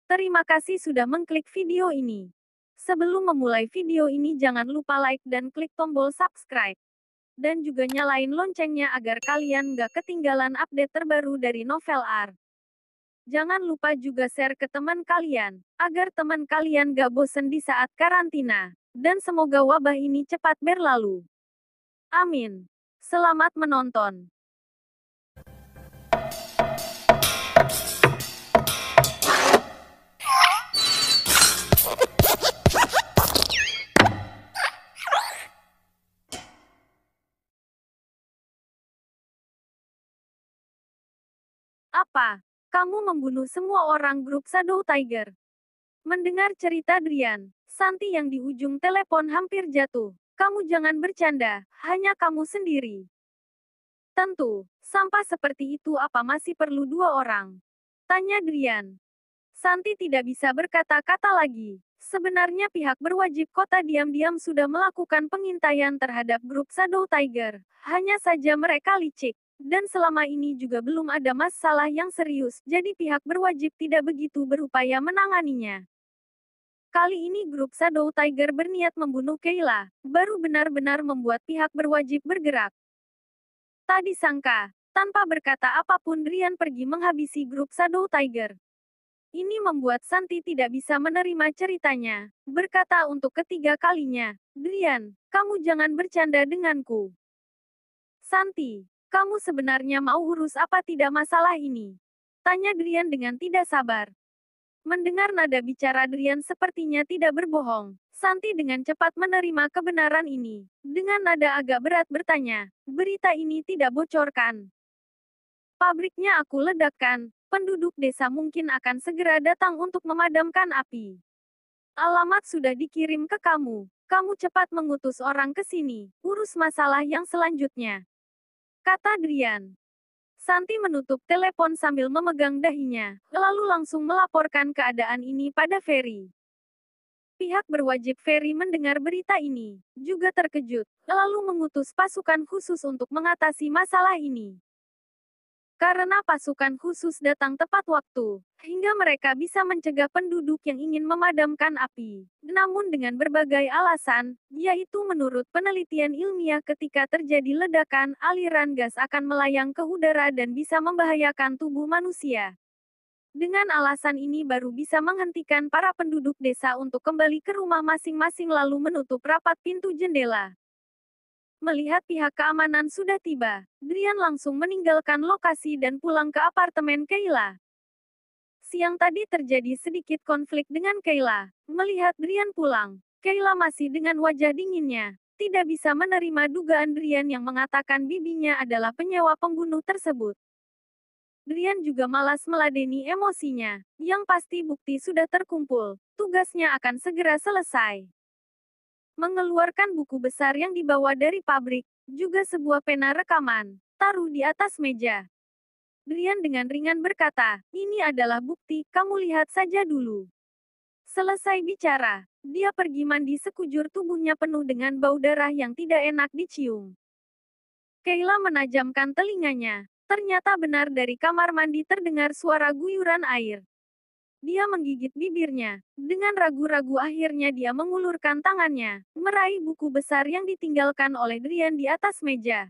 Terima kasih sudah mengklik video ini. Sebelum memulai video ini jangan lupa like dan klik tombol subscribe. Dan juga nyalain loncengnya agar kalian nggak ketinggalan update terbaru dari Novel Art. Jangan lupa juga share ke teman kalian, agar teman kalian gak bosen di saat karantina. Dan semoga wabah ini cepat berlalu. Amin. Selamat menonton. Apa? Kamu membunuh semua orang grup Shadow Tiger? Mendengar cerita Drian, Santi yang di ujung telepon hampir jatuh. Kamu jangan bercanda, hanya kamu sendiri. Tentu, sampah seperti itu apa masih perlu dua orang? Tanya Drian. Santi tidak bisa berkata-kata lagi. Sebenarnya pihak berwajib kota diam-diam sudah melakukan pengintaian terhadap grup Shadow Tiger. Hanya saja mereka licik. Dan selama ini juga belum ada masalah yang serius, jadi pihak berwajib tidak begitu berupaya menanganinya. Kali ini grup Shadow Tiger berniat membunuh Kayla, baru benar-benar membuat pihak berwajib bergerak. Tak disangka, tanpa berkata apapun Drian pergi menghabisi grup Shadow Tiger. Ini membuat Santi tidak bisa menerima ceritanya. Berkata untuk ketiga kalinya, Drian, kamu jangan bercanda denganku. Santi, kamu sebenarnya mau urus apa tidak masalah ini? Tanya Drian dengan tidak sabar. Mendengar nada bicara Drian sepertinya tidak berbohong. Santi dengan cepat menerima kebenaran ini. Dengan nada agak berat bertanya, berita ini tidak bocorkan. Pabriknya aku ledakkan, penduduk desa mungkin akan segera datang untuk memadamkan api. Alamat sudah dikirim ke kamu. Kamu cepat mengutus orang ke sini, urus masalah yang selanjutnya. Kata Drian. Santi menutup telepon sambil memegang dahinya, lalu langsung melaporkan keadaan ini pada Ferry. Pihak berwajib Ferry mendengar berita ini, juga terkejut, lalu mengutus pasukan khusus untuk mengatasi masalah ini. Karena pasukan khusus datang tepat waktu, hingga mereka bisa mencegah penduduk yang ingin memadamkan api. Namun dengan berbagai alasan, yaitu menurut penelitian ilmiah ketika terjadi ledakan, aliran gas akan melayang ke udara dan bisa membahayakan tubuh manusia. Dengan alasan ini baru bisa menghentikan para penduduk desa untuk kembali ke rumah masing-masing lalu menutup rapat pintu jendela. Melihat pihak keamanan sudah tiba, Drian langsung meninggalkan lokasi dan pulang ke apartemen Kayla. Siang tadi terjadi sedikit konflik dengan Kayla. Melihat Drian pulang, Kayla masih dengan wajah dinginnya. Tidak bisa menerima dugaan Drian yang mengatakan bibinya adalah penyewa pembunuh tersebut. Drian juga malas meladeni emosinya. Yang pasti bukti sudah terkumpul. Tugasnya akan segera selesai. Mengeluarkan buku besar yang dibawa dari pabrik, juga sebuah pena rekaman, taruh di atas meja. Drian dengan ringan berkata, ini adalah bukti, kamu lihat saja dulu. Selesai bicara, dia pergi mandi sekujur tubuhnya penuh dengan bau darah yang tidak enak dicium. Kayla menajamkan telinganya, ternyata benar dari kamar mandi terdengar suara guyuran air. Dia menggigit bibirnya. Dengan ragu-ragu akhirnya dia mengulurkan tangannya, meraih buku besar yang ditinggalkan oleh Drian di atas meja.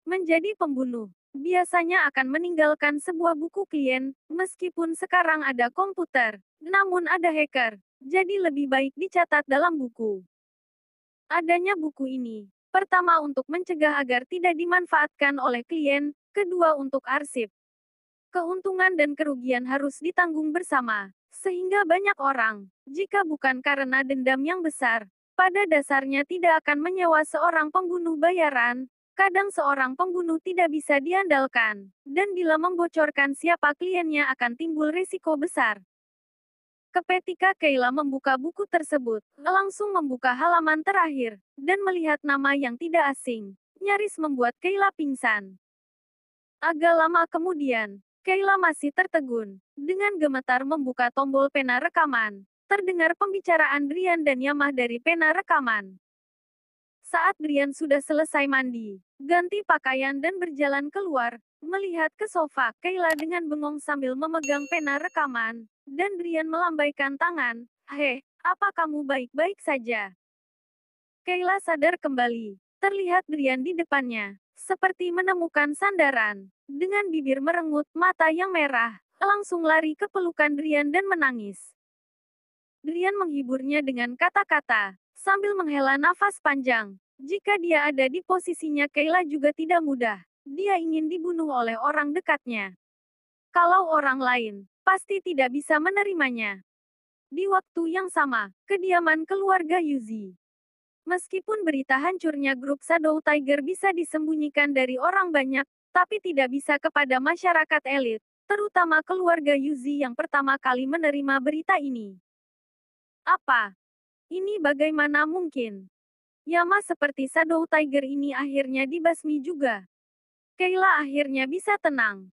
Menjadi pembunuh, biasanya akan meninggalkan sebuah buku klien, meskipun sekarang ada komputer, namun ada hacker, jadi lebih baik dicatat dalam buku. Adanya buku ini, pertama untuk mencegah agar tidak dimanfaatkan oleh klien, kedua untuk arsip. Keuntungan dan kerugian harus ditanggung bersama, sehingga banyak orang, jika bukan karena dendam yang besar, pada dasarnya tidak akan menyewa seorang pembunuh bayaran. Kadang seorang pembunuh tidak bisa diandalkan, dan bila membocorkan siapa kliennya akan timbul risiko besar. Ketika Kayla membuka buku tersebut, langsung membuka halaman terakhir, dan melihat nama yang tidak asing, nyaris membuat Kayla pingsan. Agak lama kemudian, Kayla masih tertegun. Dengan gemetar membuka tombol pena rekaman. Terdengar pembicaraan Drian dan Yamah dari pena rekaman. Saat Drian sudah selesai mandi, ganti pakaian dan berjalan keluar, melihat ke sofa, Kayla dengan bengong sambil memegang pena rekaman. dan Brian melambaikan tangan. Heh, apa kamu baik-baik saja? Kayla sadar kembali. Terlihat Brian di depannya, seperti menemukan sandaran. Dengan bibir merengut, mata yang merah, langsung lari ke pelukan Brian dan menangis. Brian menghiburnya dengan kata-kata, sambil menghela nafas panjang. Jika dia ada di posisinya Kayla juga tidak mudah. Dia ingin dibunuh oleh orang dekatnya. Kalau orang lain, pasti tidak bisa menerimanya. Di waktu yang sama, kediaman keluarga Yuzi. Meskipun berita hancurnya grup Shadow Tiger bisa disembunyikan dari orang banyak, tapi tidak bisa kepada masyarakat elit, terutama keluarga Yuzi yang pertama kali menerima berita ini. Apa? Ini bagaimana mungkin? Yama seperti Shadow Tiger ini akhirnya dibasmi juga. Kayla akhirnya bisa tenang.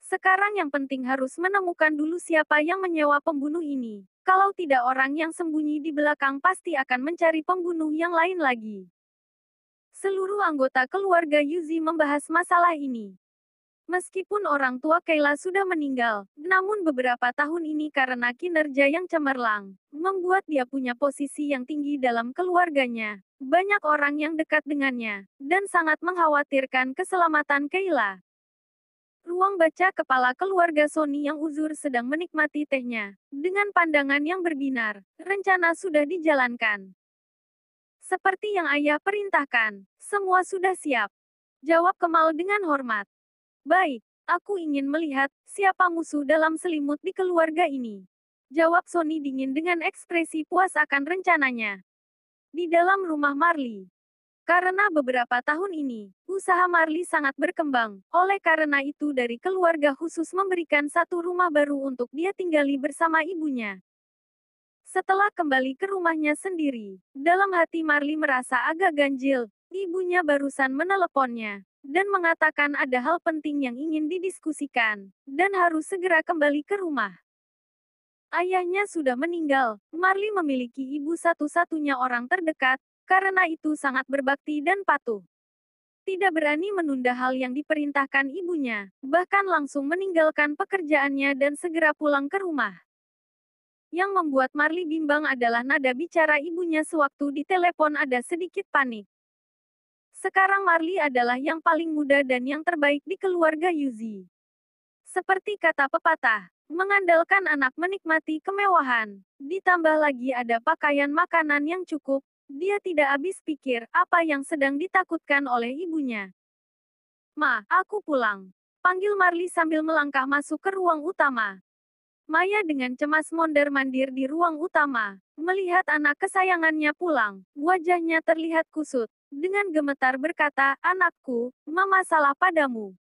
Sekarang yang penting harus menemukan dulu siapa yang menyewa pembunuh ini. Kalau tidak orang yang sembunyi di belakang pasti akan mencari pembunuh yang lain lagi. Seluruh anggota keluarga Yuzi membahas masalah ini. Meskipun orang tua Kayla sudah meninggal, namun beberapa tahun ini karena kinerja yang cemerlang, membuat dia punya posisi yang tinggi dalam keluarganya. Banyak orang yang dekat dengannya, dan sangat mengkhawatirkan keselamatan Kayla. Ruang baca kepala keluarga Sony yang uzur sedang menikmati tehnya. Dengan pandangan yang berbinar, rencana sudah dijalankan. Seperti yang ayah perintahkan, semua sudah siap. Jawab Kemal dengan hormat. Baik, aku ingin melihat siapa musuh dalam selimut di keluarga ini. Jawab Sony dingin dengan ekspresi puas akan rencananya. Di dalam rumah Marley. Karena beberapa tahun ini, usaha Marley sangat berkembang. Oleh karena itu dari keluarga khusus memberikan satu rumah baru untuk dia tinggali bersama ibunya. Setelah kembali ke rumahnya sendiri, dalam hati Marley merasa agak ganjil. Ibunya barusan meneleponnya dan mengatakan ada hal penting yang ingin didiskusikan, dan harus segera kembali ke rumah. Ayahnya sudah meninggal, Marley memiliki ibu satu-satunya orang terdekat, karena itu sangat berbakti dan patuh. Tidak berani menunda hal yang diperintahkan ibunya, bahkan langsung meninggalkan pekerjaannya dan segera pulang ke rumah. Yang membuat Marley bimbang adalah nada bicara ibunya sewaktu di telepon ada sedikit panik. Sekarang Marley adalah yang paling muda dan yang terbaik di keluarga Yuzi. Seperti kata pepatah, mengandalkan anak menikmati kemewahan, ditambah lagi ada pakaian makanan yang cukup, dia tidak habis pikir apa yang sedang ditakutkan oleh ibunya. Ma, aku pulang. Panggil Marley sambil melangkah masuk ke ruang utama. Maya dengan cemas mondar-mandir di ruang utama, melihat anak kesayangannya pulang, wajahnya terlihat kusut. Dengan gemetar berkata, anakku, mama salah padamu.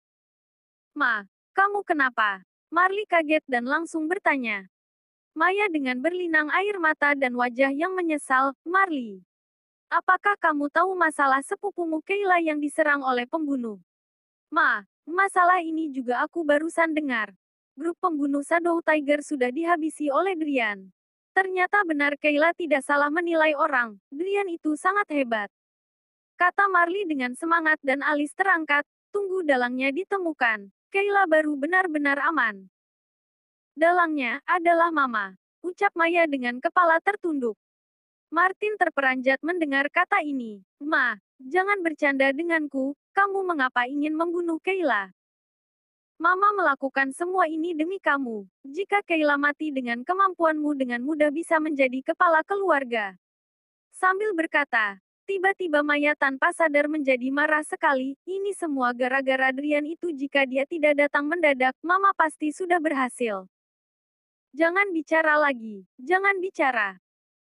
Ma, kamu kenapa? Marley kaget dan langsung bertanya. Maya dengan berlinang air mata dan wajah yang menyesal, Marley. Apakah kamu tahu masalah sepupumu Kayla yang diserang oleh pembunuh? Ma, masalah ini juga aku barusan dengar. Grup pembunuh Shadow Tiger sudah dihabisi oleh Drian. Ternyata benar Kayla tidak salah menilai orang, Drian itu sangat hebat. Kata Marley dengan semangat dan alis terangkat, tunggu dalangnya ditemukan. Kayla baru benar-benar aman. Dalangnya adalah Mama. Ucap Maya dengan kepala tertunduk. Martin terperanjat mendengar kata ini. Ma, jangan bercanda denganku, kamu mengapa ingin membunuh Kayla? Mama melakukan semua ini demi kamu. Jika Kayla mati dengan kemampuanmu dengan mudah bisa menjadi kepala keluarga. Sambil berkata, tiba-tiba Maya tanpa sadar menjadi marah sekali, ini semua gara-gara Drian itu jika dia tidak datang mendadak, Mama pasti sudah berhasil. Jangan bicara lagi, jangan bicara.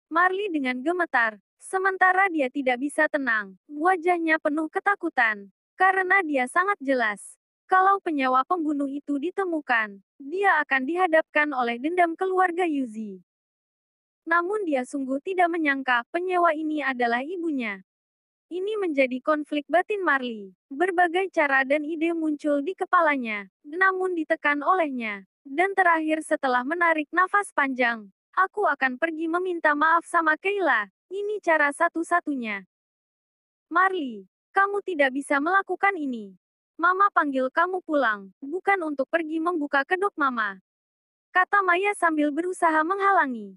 Marley dengan gemetar, sementara dia tidak bisa tenang, wajahnya penuh ketakutan, karena dia sangat jelas. Kalau penyewa pembunuh itu ditemukan, dia akan dihadapkan oleh dendam keluarga Yuzi. Namun dia sungguh tidak menyangka penyewa ini adalah ibunya. Ini menjadi konflik batin Marley. Berbagai cara dan ide muncul di kepalanya, namun ditekan olehnya. Dan terakhir setelah menarik nafas panjang, aku akan pergi meminta maaf sama Kayla. Ini cara satu-satunya. Marley, kamu tidak bisa melakukan ini. Mama panggil kamu pulang, bukan untuk pergi membuka kedok Mama. kata Maya sambil berusaha menghalangi.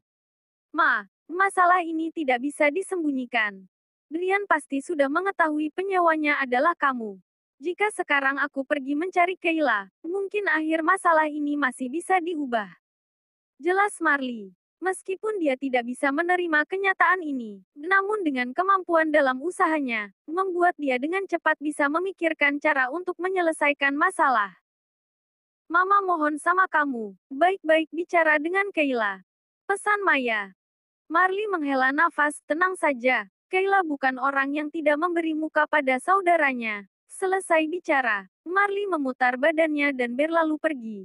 Masalah ini tidak bisa disembunyikan. Drian pasti sudah mengetahui penyewanya adalah kamu. Jika sekarang aku pergi mencari Kayla, mungkin akhir masalah ini masih bisa diubah. Jelas Marley. Meskipun dia tidak bisa menerima kenyataan ini, namun dengan kemampuan dalam usahanya, membuat dia dengan cepat bisa memikirkan cara untuk menyelesaikan masalah. Mama mohon sama kamu, baik-baik bicara dengan Kayla. Pesan Maya. Marley menghela nafas, tenang saja. Kayla bukan orang yang tidak memberi muka pada saudaranya. Selesai bicara, Marley memutar badannya dan berlalu pergi.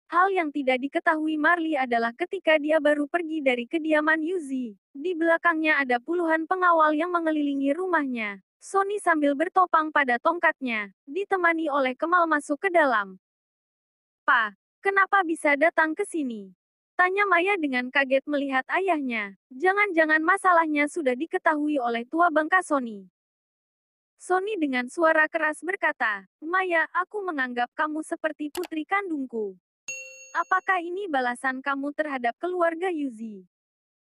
Hal yang tidak diketahui Marley adalah ketika dia baru pergi dari kediaman Yuzi, di belakangnya ada puluhan pengawal yang mengelilingi rumahnya. Sony sambil bertopang pada tongkatnya, ditemani oleh Kemal masuk ke dalam. "Pa, kenapa bisa datang ke sini?" tanya Maya dengan kaget melihat ayahnya. Jangan-jangan masalahnya sudah diketahui oleh tua bangka Sony. Sony dengan suara keras berkata, "Maya, aku menganggap kamu seperti putri kandungku. Apakah ini balasan kamu terhadap keluarga Yuzi?"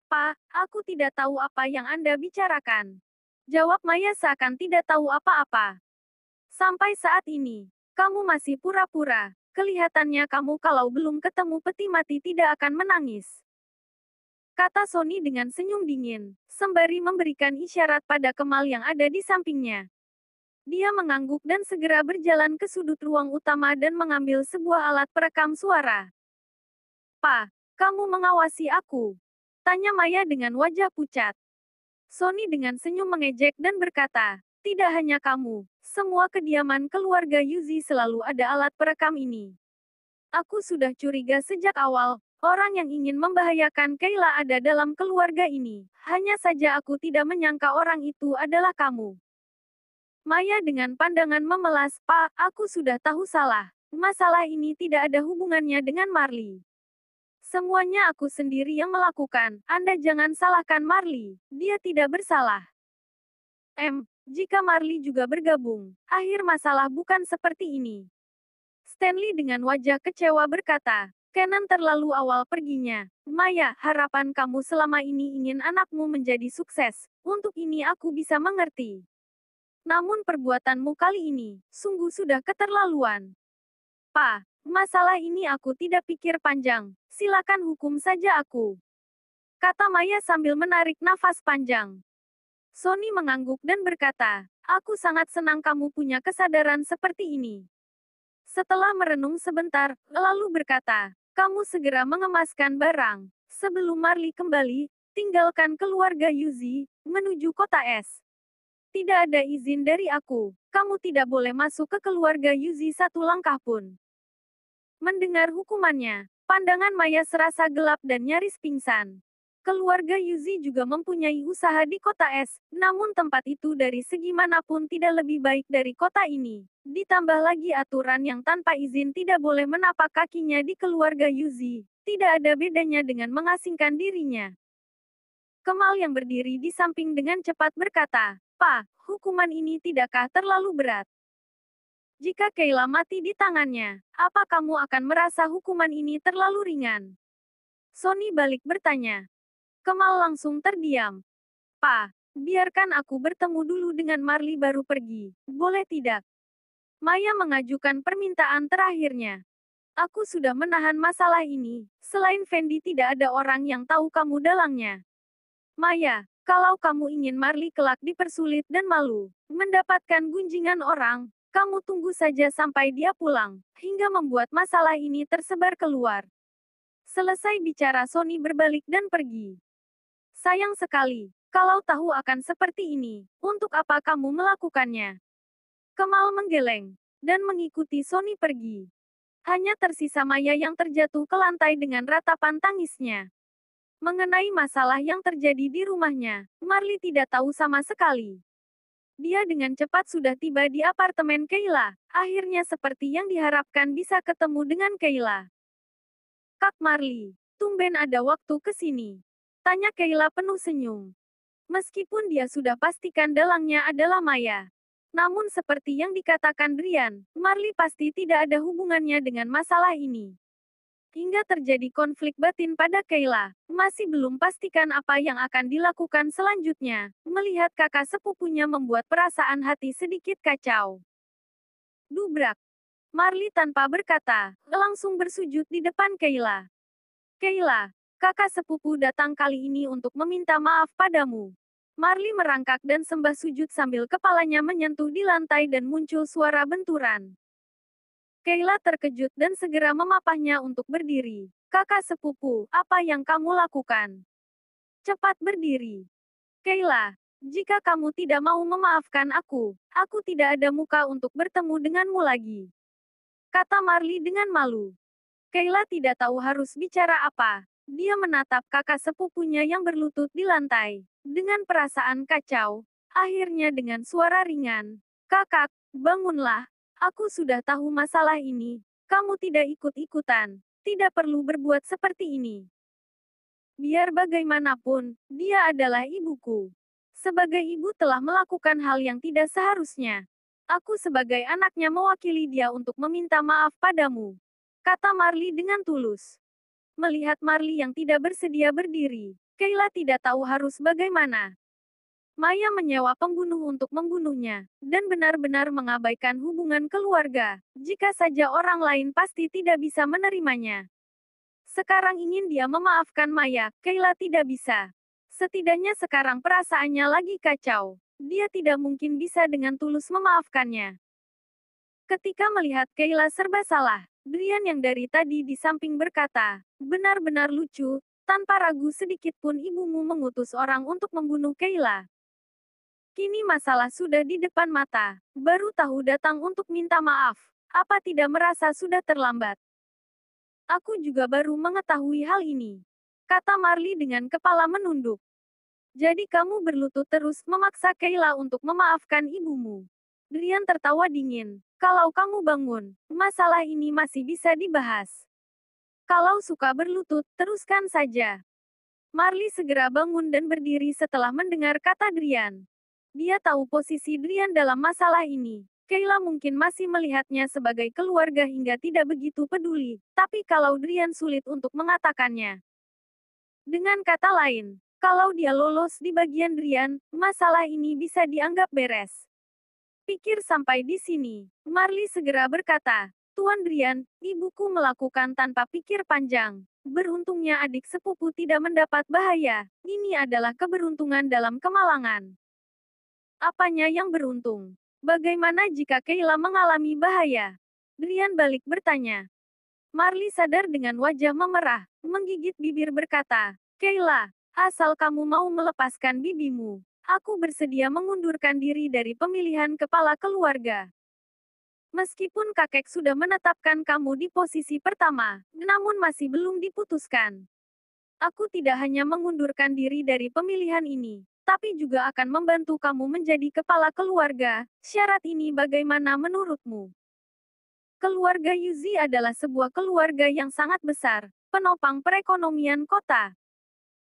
"Pa, aku tidak tahu apa yang Anda bicarakan." Jawab Maya seakan tidak tahu apa-apa. "Sampai saat ini, kamu masih pura-pura. Kelihatannya kamu kalau belum ketemu peti mati tidak akan menangis," kata Sony dengan senyum dingin, sembari memberikan isyarat pada Kemal yang ada di sampingnya. Dia mengangguk dan segera berjalan ke sudut ruang utama dan mengambil sebuah alat perekam suara. "Pa, kamu mengawasi aku?" tanya Maya dengan wajah pucat. Sony dengan senyum mengejek dan berkata, "Tidak hanya kamu, semua kediaman keluarga Yuzi selalu ada alat perekam ini. Aku sudah curiga sejak awal, orang yang ingin membahayakan Kayla ada dalam keluarga ini. Hanya saja aku tidak menyangka orang itu adalah kamu." Maya dengan pandangan memelas, "Pa, aku sudah tahu salah. Masalah ini tidak ada hubungannya dengan Marley. Semuanya aku sendiri yang melakukan. Anda jangan salahkan Marley. Dia tidak bersalah. Jika Marley juga bergabung, akhir masalah bukan seperti ini." Stanley dengan wajah kecewa berkata, "Kenan terlalu awal perginya. Maya, harapan kamu selama ini ingin anakmu menjadi sukses. Untuk ini aku bisa mengerti. Namun perbuatanmu kali ini, sungguh sudah keterlaluan. Pa, masalah ini aku tidak pikir panjang. Silakan hukum saja aku," kata Maya sambil menarik nafas panjang. Sony mengangguk dan berkata, "Aku sangat senang kamu punya kesadaran seperti ini." Setelah merenung sebentar, lalu berkata, "Kamu segera mengemaskan barang. Sebelum Marley kembali, tinggalkan keluarga Yuzi, menuju kota es. Tidak ada izin dari aku. Kamu tidak boleh masuk ke keluarga Yuzi satu langkah pun." Mendengar hukumannya, pandangan Maya serasa gelap dan nyaris pingsan. Keluarga Yuzi juga mempunyai usaha di kota es, namun tempat itu dari segi manapun tidak lebih baik dari kota ini. Ditambah lagi aturan yang tanpa izin tidak boleh menapak kakinya di keluarga Yuzi. Tidak ada bedanya dengan mengasingkan dirinya. Kemal yang berdiri di samping dengan cepat berkata, "Pa, hukuman ini tidakkah terlalu berat? Jika Kayla mati di tangannya, apa kamu akan merasa hukuman ini terlalu ringan?" Sony balik bertanya. Kemal langsung terdiam. "Pa, biarkan aku bertemu dulu dengan Marley baru pergi, boleh tidak?" Maya mengajukan permintaan terakhirnya. "Aku sudah menahan masalah ini, selain Fendi tidak ada orang yang tahu kamu dalangnya. Maya, kalau kamu ingin Marley kelak dipersulit dan malu, mendapatkan gunjingan orang, kamu tunggu saja sampai dia pulang, hingga membuat masalah ini tersebar keluar." Selesai bicara Sony berbalik dan pergi. "Sayang sekali, kalau tahu akan seperti ini, untuk apa kamu melakukannya?" Kemal menggeleng, dan mengikuti Sony pergi. Hanya tersisa Maya yang terjatuh ke lantai dengan ratapan tangisnya. Mengenai masalah yang terjadi di rumahnya, Marley tidak tahu sama sekali. Dia dengan cepat sudah tiba di apartemen Kayla. Akhirnya seperti yang diharapkan bisa ketemu dengan Kayla. "Kak Marley, tumben ada waktu ke sini?" tanya Kayla penuh senyum. Meskipun dia sudah pastikan dalangnya adalah Maya. Namun seperti yang dikatakan Drian, Marley pasti tidak ada hubungannya dengan masalah ini. hingga terjadi konflik batin pada Kayla. Masih belum pastikan apa yang akan dilakukan selanjutnya. Melihat kakak sepupunya membuat perasaan hati sedikit kacau. Dubrak. Marley tanpa berkata, langsung bersujud di depan Kayla. Kayla, kakak sepupu datang kali ini untuk meminta maaf padamu. Marley merangkak dan sembah sujud sambil kepalanya menyentuh di lantai dan muncul suara benturan. Kayla terkejut dan segera memapahnya untuk berdiri. Kakak sepupu, apa yang kamu lakukan? Cepat berdiri. Kayla, jika kamu tidak mau memaafkan aku tidak ada muka untuk bertemu denganmu lagi. Kata Marley dengan malu. Kayla tidak tahu harus bicara apa. Dia menatap kakak sepupunya yang berlutut di lantai. Dengan perasaan kacau, akhirnya dengan suara ringan. Kakak, bangunlah. Aku sudah tahu masalah ini. Kamu tidak ikut-ikutan. Tidak perlu berbuat seperti ini. Biar bagaimanapun, dia adalah ibuku. Sebagai ibu telah melakukan hal yang tidak seharusnya. Aku sebagai anaknya mewakili dia untuk meminta maaf padamu. Kata Marley dengan tulus. Melihat Marley yang tidak bersedia berdiri, Kayla tidak tahu harus bagaimana. Maya menyewa pembunuh untuk membunuhnya, dan benar-benar mengabaikan hubungan keluarga. Jika saja orang lain pasti tidak bisa menerimanya. Sekarang ingin dia memaafkan Maya, Kayla tidak bisa. Setidaknya sekarang perasaannya lagi kacau. Dia tidak mungkin bisa dengan tulus memaafkannya. Ketika melihat Kayla serba salah, Brian yang dari tadi di samping berkata, benar-benar lucu, tanpa ragu sedikit pun ibumu mengutus orang untuk membunuh Kayla. Kini masalah sudah di depan mata, baru tahu datang untuk minta maaf. Apa tidak merasa sudah terlambat? Aku juga baru mengetahui hal ini. Kata Marley dengan kepala menunduk. Jadi kamu berlutut terus memaksa Kayla untuk memaafkan ibumu. Brian tertawa dingin. Kalau kamu bangun, masalah ini masih bisa dibahas. Kalau suka berlutut, teruskan saja. Marley segera bangun dan berdiri setelah mendengar kata Brian. Dia tahu posisi Brian dalam masalah ini. Kayla mungkin masih melihatnya sebagai keluarga hingga tidak begitu peduli, tapi kalau Brian sulit untuk mengatakannya. Dengan kata lain, kalau dia lolos di bagian Brian, masalah ini bisa dianggap beres. Pikir sampai di sini, Marley segera berkata, Tuan Brian, ibuku melakukan tanpa pikir panjang. Beruntungnya adik sepupu tidak mendapat bahaya. Ini adalah keberuntungan dalam kemalangan. Apanya yang beruntung? Bagaimana jika Kayla mengalami bahaya? Brian balik bertanya. Marley sadar dengan wajah memerah, menggigit bibir berkata, Kayla, asal kamu mau melepaskan bibimu, aku bersedia mengundurkan diri dari pemilihan kepala keluarga. Meskipun kakek sudah menetapkan kamu di posisi pertama, namun masih belum diputuskan. Aku tidak hanya mengundurkan diri dari pemilihan ini, tapi juga akan membantu kamu menjadi kepala keluarga. Syarat ini bagaimana menurutmu? Keluarga Yuzi adalah sebuah keluarga yang sangat besar, penopang perekonomian kota.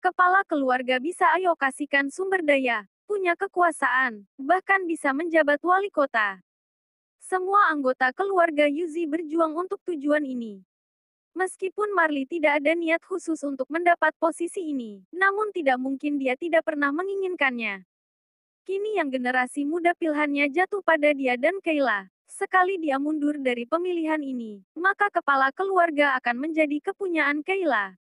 Kepala keluarga bisa alokasikan sumber daya, punya kekuasaan, bahkan bisa menjabat wali kota. Semua anggota keluarga Yuzi berjuang untuk tujuan ini. Meskipun Marley tidak ada niat khusus untuk mendapat posisi ini, namun tidak mungkin dia tidak pernah menginginkannya. Kini yang generasi muda pilihannya jatuh pada dia dan Kayla. Sekali dia mundur dari pemilihan ini, maka kepala keluarga akan menjadi kepunyaan Kayla.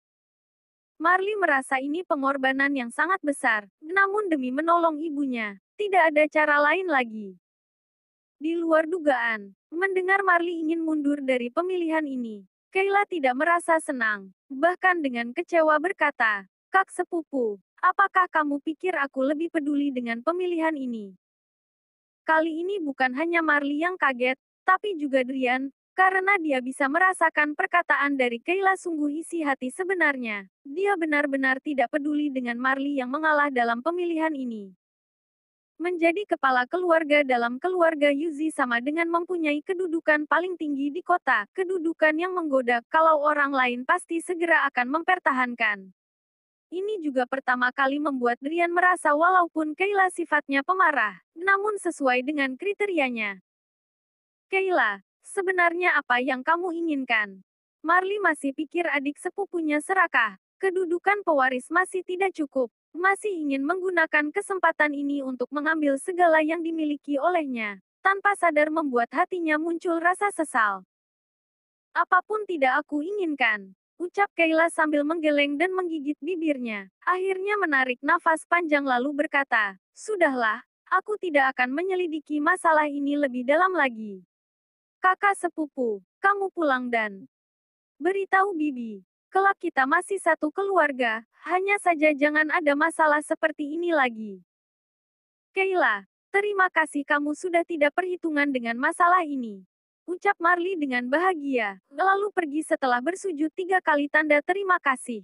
Marley merasa ini pengorbanan yang sangat besar, namun demi menolong ibunya, tidak ada cara lain lagi. Di luar dugaan, mendengar Marley ingin mundur dari pemilihan ini, Kayla tidak merasa senang, bahkan dengan kecewa berkata, Kak sepupu, apakah kamu pikir aku lebih peduli dengan pemilihan ini? Kali ini bukan hanya Marley yang kaget, tapi juga Drian, karena dia bisa merasakan perkataan dari Kayla sungguh isi hati sebenarnya. Dia benar-benar tidak peduli dengan Marley yang mengalah dalam pemilihan ini. Menjadi kepala keluarga dalam keluarga Yuzi sama dengan mempunyai kedudukan paling tinggi di kota, kedudukan yang menggoda, kalau orang lain pasti segera akan mempertahankan. Ini juga pertama kali membuat Drian merasa walaupun Kayla sifatnya pemarah, namun sesuai dengan kriterianya. Kayla, sebenarnya apa yang kamu inginkan? Marley masih pikir adik sepupunya serakah. Kedudukan pewaris masih tidak cukup. Masih ingin menggunakan kesempatan ini untuk mengambil segala yang dimiliki olehnya. Tanpa sadar membuat hatinya muncul rasa sesal. Apapun tidak aku inginkan, ucap Kayla sambil menggeleng dan menggigit bibirnya. Akhirnya menarik nafas panjang lalu berkata, "Sudahlah, aku tidak akan menyelidiki masalah ini lebih dalam lagi. Kakak sepupu, kamu pulang dan beritahu Bibi. Kelak kita masih satu keluarga, hanya saja jangan ada masalah seperti ini lagi." Kayla, terima kasih kamu sudah tidak perhitungan dengan masalah ini. Ucap Marley dengan bahagia, lalu pergi setelah bersujud 3 kali tanda terima kasih.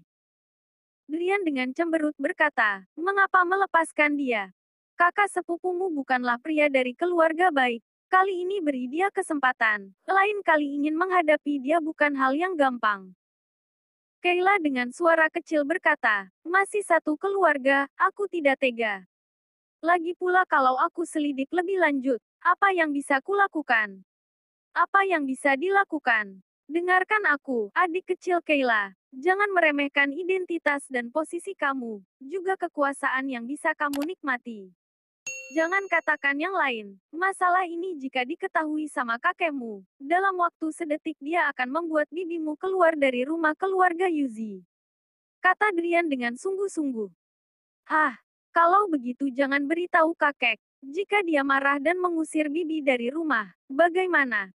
Drian dengan cemberut berkata, "Mengapa melepaskan dia? Kakak sepupumu bukanlah pria dari keluarga baik. Kali ini beri dia kesempatan. Lain kali ingin menghadapi dia bukan hal yang gampang." Kayla dengan suara kecil berkata, "Masih satu keluarga, aku tidak tega. Lagi pula kalau aku selidik lebih lanjut, apa yang bisa kulakukan? Apa yang bisa dilakukan? Dengarkan aku, adik kecil Kayla. Jangan meremehkan identitas dan posisi kamu, juga kekuasaan yang bisa kamu nikmati. Jangan katakan yang lain. Masalah ini jika diketahui sama kakekmu, dalam waktu sedetik dia akan membuat bibimu keluar dari rumah keluarga Yuzi." Kata Drian dengan sungguh-sungguh. "Hah, kalau begitu jangan beritahu kakek. Jika dia marah dan mengusir bibi dari rumah, bagaimana?"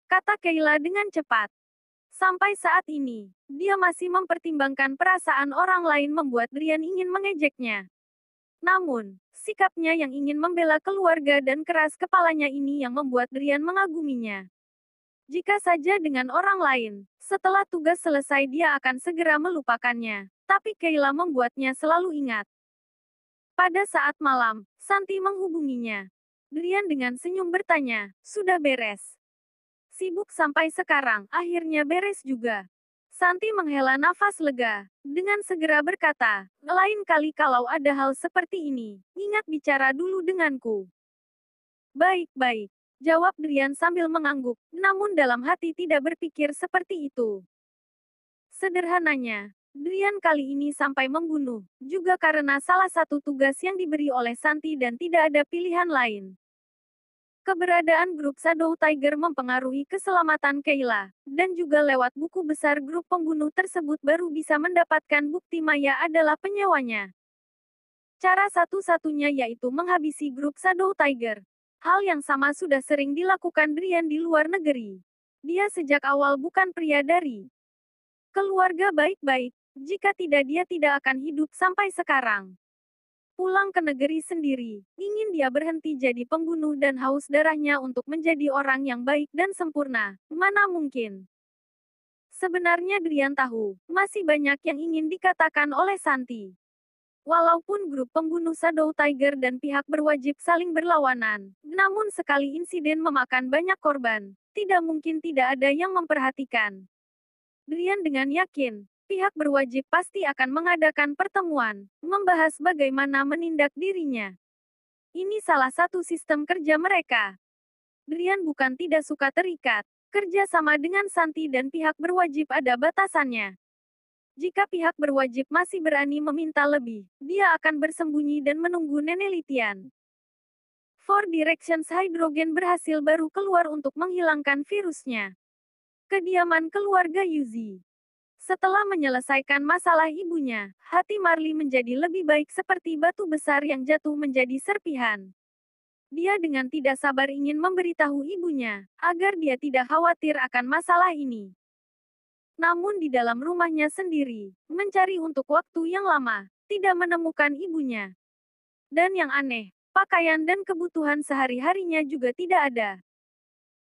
Kata Kayla dengan cepat. Sampai saat ini, dia masih mempertimbangkan perasaan orang lain membuat Drian ingin mengejeknya. Namun, sikapnya yang ingin membela keluarga dan keras kepalanya ini yang membuat Drian mengaguminya. Jika saja dengan orang lain, setelah tugas selesai dia akan segera melupakannya. Tapi Kayla membuatnya selalu ingat. Pada saat malam, Santi menghubunginya. Drian dengan senyum bertanya, "Sudah beres?" "Sibuk sampai sekarang, akhirnya beres juga." Santi menghela nafas lega, dengan segera berkata, "Lain kali kalau ada hal seperti ini, ingat bicara dulu denganku." "Baik-baik," jawab Drian sambil mengangguk, namun dalam hati tidak berpikir seperti itu. Sederhananya, Drian kali ini sampai membunuh, juga karena salah satu tugas yang diberi oleh Santi dan tidak ada pilihan lain. Keberadaan grup Shadow Tiger mempengaruhi keselamatan Kayla, dan juga lewat buku besar grup pembunuh tersebut baru bisa mendapatkan bukti Maya adalah penyewanya. Cara satu-satunya yaitu menghabisi grup Shadow Tiger. Hal yang sama sudah sering dilakukan Drian di luar negeri. Dia sejak awal bukan pria dari keluarga baik-baik, jika tidak dia tidak akan hidup sampai sekarang. Pulang ke negeri sendiri, ingin dia berhenti jadi pembunuh dan haus darahnya untuk menjadi orang yang baik dan sempurna. Mana mungkin? Sebenarnya Drian tahu, masih banyak yang ingin dikatakan oleh Santi. Walaupun grup pembunuh Shadow Tiger dan pihak berwajib saling berlawanan, namun sekali insiden memakan banyak korban, tidak mungkin tidak ada yang memperhatikan. Drian dengan yakin, pihak berwajib pasti akan mengadakan pertemuan, membahas bagaimana menindak dirinya. Ini salah satu sistem kerja mereka. Drian bukan tidak suka terikat, kerja sama dengan Santi dan pihak berwajib ada batasannya. Jika pihak berwajib masih berani meminta lebih, dia akan bersembunyi dan menunggu penelitian. Four Directions Hydrogen berhasil baru keluar untuk menghilangkan virusnya. Kediaman keluarga Yuzi. Setelah menyelesaikan masalah ibunya, hati Marley menjadi lebih baik seperti batu besar yang jatuh menjadi serpihan. Dia dengan tidak sabar ingin memberitahu ibunya, agar dia tidak khawatir akan masalah ini. Namun di dalam rumahnya sendiri, mencari untuk waktu yang lama, tidak menemukan ibunya. Dan yang aneh, pakaian dan kebutuhan sehari-harinya juga tidak ada.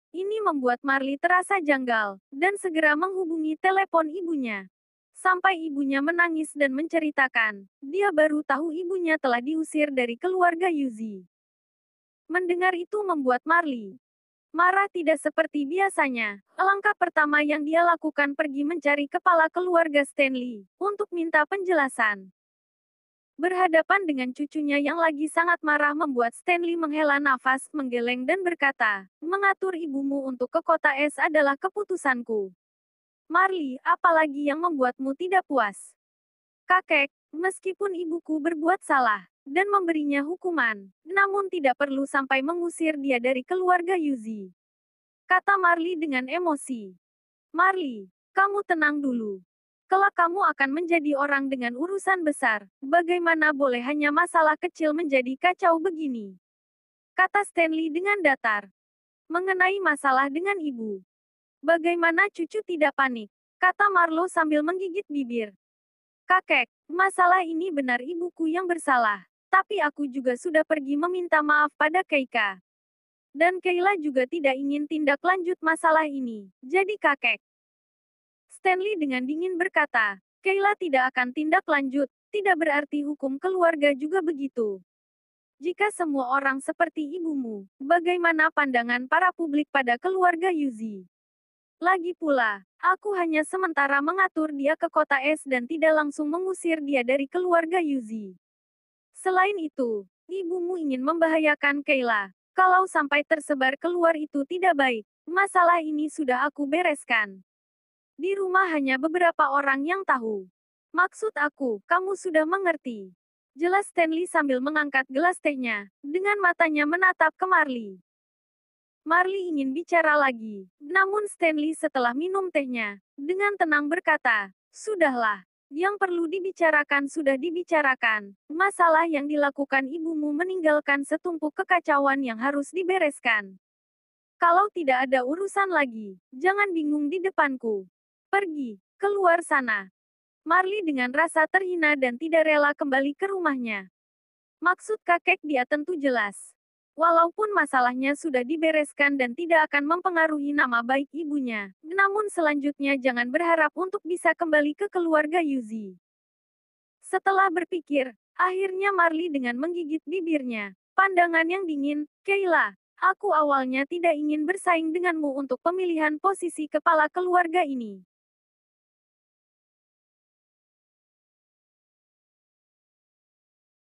Ini membuat Marley terasa janggal, dan segera menghubungi telepon ibunya. Sampai ibunya menangis dan menceritakan, dia baru tahu ibunya telah diusir dari keluarga Yuzi. Mendengar itu membuat Marley marah tidak seperti biasanya. Langkah pertama yang dia lakukan pergi mencari kepala keluarga Stanley, untuk minta penjelasan. Berhadapan dengan cucunya yang lagi sangat marah membuat Stanley menghela nafas, menggeleng dan berkata, "Mengatur ibumu untuk ke kota Es adalah keputusanku. Marley, apalagi yang membuatmu tidak puas? Kakek, meskipun ibuku berbuat salah, dan memberinya hukuman, namun tidak perlu sampai mengusir dia dari keluarga Yuzi. Kata Marley dengan emosi. Marley, kamu tenang dulu. Kelak kamu akan menjadi orang dengan urusan besar. Bagaimana boleh hanya masalah kecil menjadi kacau begini? Kata Stanley dengan datar. Mengenai masalah dengan ibu. Bagaimana cucu tidak panik? Kata Marlo sambil menggigit bibir. Kakek, masalah ini benar ibuku yang bersalah. Tapi aku juga sudah pergi meminta maaf pada Keika. Dan Keila juga tidak ingin tindak lanjut masalah ini. Jadi kakek. Stanley dengan dingin berkata, Keila tidak akan tindak lanjut, tidak berarti hukum keluarga juga begitu. Jika semua orang seperti ibumu, bagaimana pandangan para publik pada keluarga Yuzi? Lagi pula, aku hanya sementara mengatur dia ke kota es dan tidak langsung mengusir dia dari keluarga Yuzi. Selain itu, ibumu ingin membahayakan Keila. Kalau sampai tersebar keluar itu tidak baik, masalah ini sudah aku bereskan. Di rumah hanya beberapa orang yang tahu. Maksud aku, kamu sudah mengerti. Jelas Stanley sambil mengangkat gelas tehnya, dengan matanya menatap ke Marley. Marley ingin bicara lagi, namun Stanley setelah minum tehnya, dengan tenang berkata, sudahlah, yang perlu dibicarakan sudah dibicarakan, masalah yang dilakukan ibumu meninggalkan setumpuk kekacauan yang harus dibereskan. Kalau tidak ada urusan lagi, jangan bingung di depanku. Pergi, keluar sana. Marley dengan rasa terhina dan tidak rela kembali ke rumahnya. Maksud kakek dia tentu jelas. Walaupun masalahnya sudah dibereskan dan tidak akan mempengaruhi nama baik ibunya, namun selanjutnya jangan berharap untuk bisa kembali ke keluarga Yuzi. Setelah berpikir, akhirnya Marley dengan menggigit bibirnya. Pandangan yang dingin, Keila, aku awalnya tidak ingin bersaing denganmu untuk pemilihan posisi kepala keluarga ini.